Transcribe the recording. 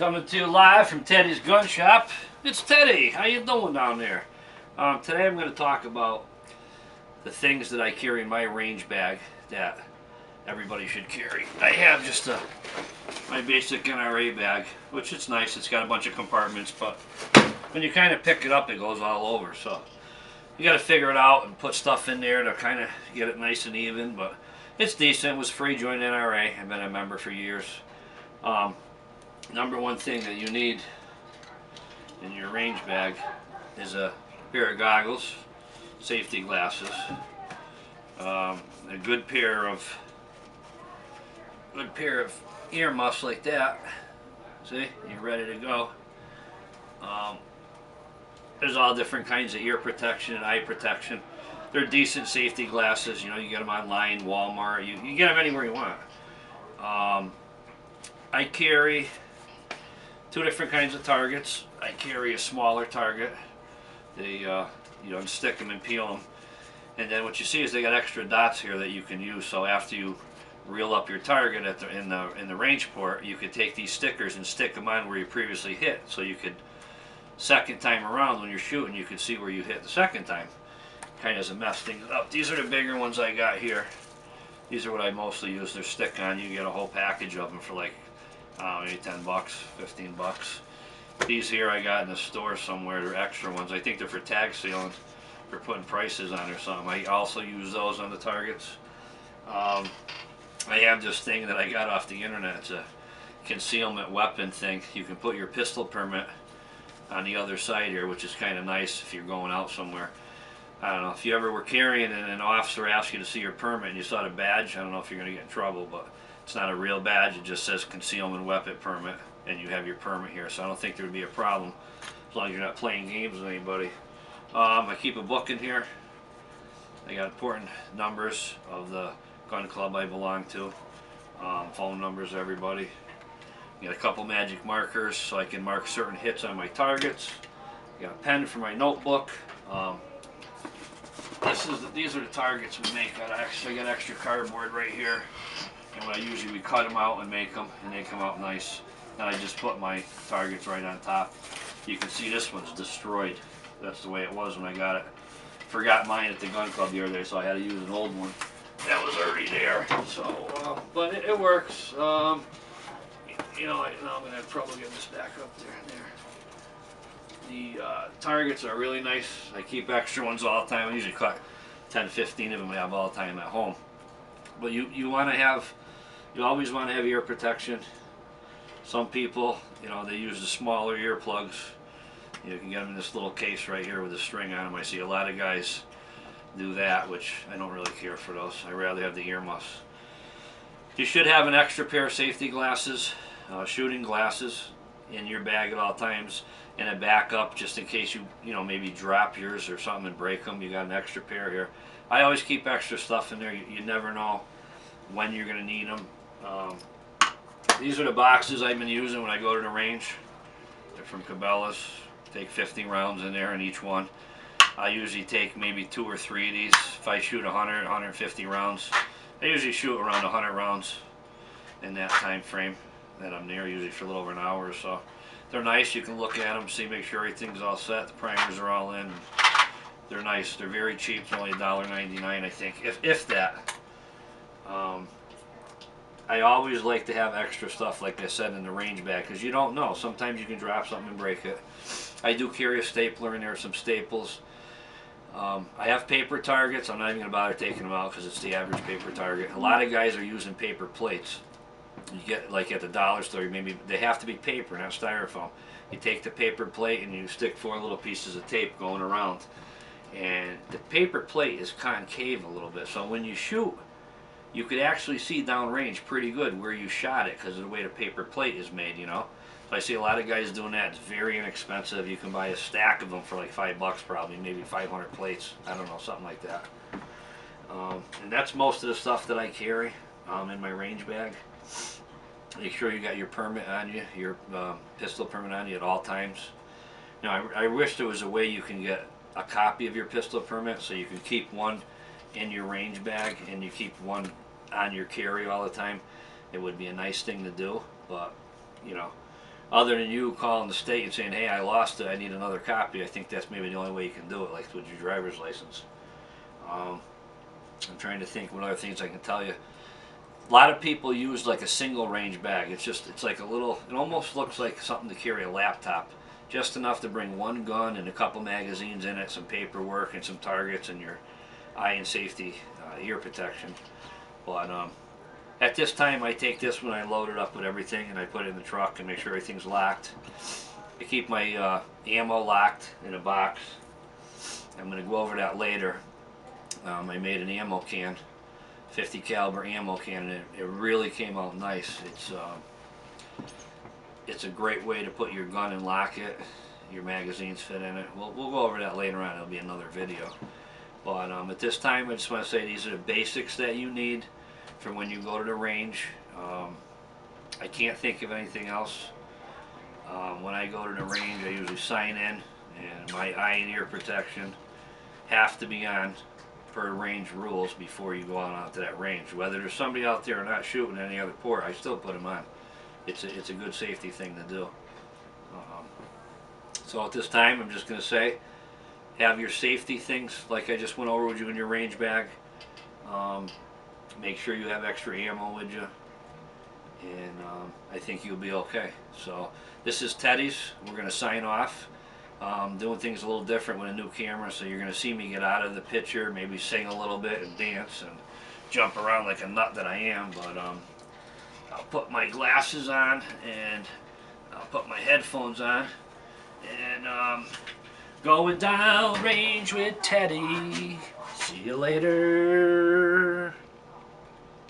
Coming to you live from Teddy's Gun Shop. It's Teddy. How you doing down there? Today I'm going to talk about the things that I carry in my range bag that everybody should carry. I have just my basic NRA bag, which is nice. It's got a bunch of compartments, but when you kind of pick it up, it goes all over. So you got to figure it out and put stuff in there to kind of get it nice and even. But it's decent. It was free joining NRA. I've been a member for years. Number one thing that you need in your range bag is a pair of goggles, safety glasses, a good pair of ear muffs like that. See, you're ready to go. There's all different kinds of ear protection and eye protection. They're decent safety glasses. You know, you get them online, Walmart. You get them anywhere you want. I carry two different kinds of targets. I carry a smaller target. They, you unstick them and peel them. And then what you see is they got extra dots here that you can use. So after you reel up your target in the range port, you could take these stickers and stick them on where you previously hit. So you could, second time around when you're shooting, you can see where you hit the second time. Kind of as a mess things up. These are the bigger ones I got here. These are what I mostly use. They're stick-on. You get a whole package of them for like, maybe 10 bucks, 15 bucks. These here I got in the store somewhere. They're extra ones. I think they're for tag sealing, for putting prices on or something. I also use those on the targets. I have this thing that I got off the internet. It's a concealment weapon thing. You can put your pistol permit on the other side here, which is kind of nice if you're going out somewhere. I don't know, if you ever were carrying and an officer asked you to see your permit and you saw the badge, I don't know if you're going to get in trouble, but it's not a real badge. It just says concealment weapon permit, and you have your permit here, so I don't think there would be a problem as long as you're not playing games with anybody. I keep a book in here. I got important numbers of the gun club I belong to, phone numbers of everybody. I got a couple magic markers so I can mark certain hits on my targets. I got a pen for my notebook. These are the targets we make. I got extra cardboard right here, and what I usually we cut them out and make them, and they come out nice. And I just put my targets right on top. You can see this one's destroyed. That's the way it was when I got it. Forgot mine at the gun club the other day, so I had to use an old one that was already there. So, but it works. You know, I'm gonna have trouble getting this back up there. The targets are really nice. I keep extra ones all the time. I usually cut 10, 15 of them I have all the time at home. But you always want to have ear protection. Some people, they use the smaller earplugs. You can get them in this little case right here with a string on them. I see a lot of guys do that, which I don't really care for those. I rather have the earmuffs. You should have an extra pair of safety glasses, shooting glasses, in your bag at all times, and a backup just in case you maybe drop yours or something and break them. You got an extra pair here. I always keep extra stuff in there. You never know when you're going to need them. These are the boxes I've been using when I go to the range. They're from Cabela's. Take 50 rounds in there in each one. I usually take maybe 2 or 3 of these. If I shoot 100, 150 rounds, I usually shoot around 100 rounds in that time frame that I'm there, usually for a little over an hour or so. They're nice. You can look at them, see, make sure everything's all set. The primers are all in. They're nice. They're very cheap. It's only $1.99, I think, if that. I always like to have extra stuff, like I said, in the range bag, because you don't know. Sometimes you can drop something and break it. I do carry a stapler in there, some staples. I have paper targets. I'm not even going to bother taking them out because it's the average paper target. A lot of guys are using paper plates. You get, like at the dollar store, maybe they have to be paper, not styrofoam. You take the paper plate and you stick 4 little pieces of tape going around. And the paper plate is concave a little bit, so when you shoot, you could actually see downrange pretty good where you shot it because of the way the paper plate is made, So I see a lot of guys doing that. It's very inexpensive. You can buy a stack of them for like $5 probably, maybe 500 plates. I don't know, something like that. And that's most of the stuff that I carry in my range bag. Make sure you got your permit on you, your pistol permit on you at all times. Now, I wish there was a way you can get a copy of your pistol permit so you can keep one in your range bag and you keep one on your carry all the time. It would be a nice thing to do, but other than you calling the state and saying, hey, I lost it, I need another copy, I think that's maybe the only way you can do it, like with your driver's license. I'm trying to think what other things I can tell you. A lot of people use like a single range bag. It's like a little, it almost looks like something to carry a laptop. Just enough to bring one gun and a couple magazines in it, some paperwork and some targets and your eye and safety ear protection. But at this time I take this when I load it up with everything and I put it in the truck and make sure everything's locked. I keep my ammo locked in a box. I'm going to go over that later. I made an ammo can, 50 caliber ammo can, and it really came out nice. It's a great way to put your gun and lock it. Your magazines fit in it. We'll go over that later on. It'll be another video. But at this time, I just want to say these are the basics that you need for when you go to the range. I can't think of anything else. When I go to the range, I usually sign in, and my eye and ear protection have to be on per range rules before you go on out to that range. Whether there's somebody out there or not shooting any other port, I still put them on. It's a good safety thing to do. So at this time, I'm just going to say, have your safety things like I just went over with you in your range bag. Make sure you have extra ammo with you, and I think you'll be okay. So this is Teddy's. We're going to sign off. Doing things a little different with a new camera, so you're going to see me get out of the picture, maybe sing a little bit and dance and jump around like a nut that I am, but I'll put my glasses on and I'll put my headphones on and going down range with Teddy. See you later.